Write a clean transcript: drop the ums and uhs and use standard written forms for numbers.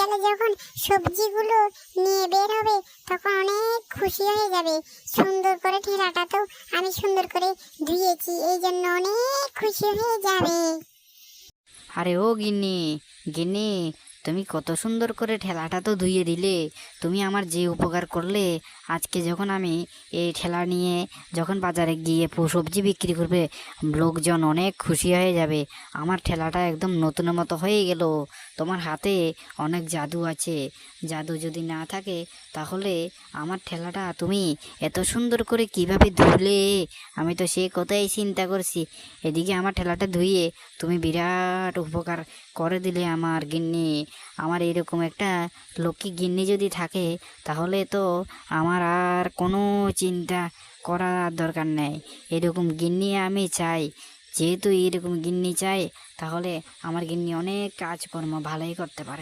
বিকালে যখন সবজিগুলো নিয়ে বের হবে তখন অনেক খুশি হয়ে যাবে। সুন্দর করে ঠেলাটা তো আমি সুন্দর করে ধুয়েছি, এই জন্য অনেক খুশি হয়ে যাবে। আরে ও গিন্নি, গিন্নি, তুমি কত সুন্দর করে ঠেলাটা তো ধুইয়ে দিলে। তুমি আমার যে উপকার করলে, আজকে যখন আমি এই ঠেলা নিয়ে যখন বাজারে গিয়ে সবজি বিক্রি করবে, লোকজন অনেক খুশি হয়ে যাবে। আমার ঠেলাটা একদম নতুনের মতো হয়ে গেল। তোমার হাতে অনেক জাদু আছে। জাদু যদি না থাকে তাহলে আমার ঠেলাটা তুমি এত সুন্দর করে কিভাবে ধুলে, আমি তো সে কথাই চিন্তা করছি। এদিকে আমার ঠেলাটা ধুইয়ে তুমি বিরাট উপকার করে দিলে আমার গিন্নি। আমার এরকম একটা লক্ষ্মী গিন্নি যদি থাকে তাহলে তো আমার আর কোনো চিন্তা করার দরকার নেই। এরকম গিন্নি আমি চাই। যেহেতু এরকম গিন্নি চাই, তাহলে আমার গিন্নি অনেক কাজকর্ম ভালোই করতে পারে।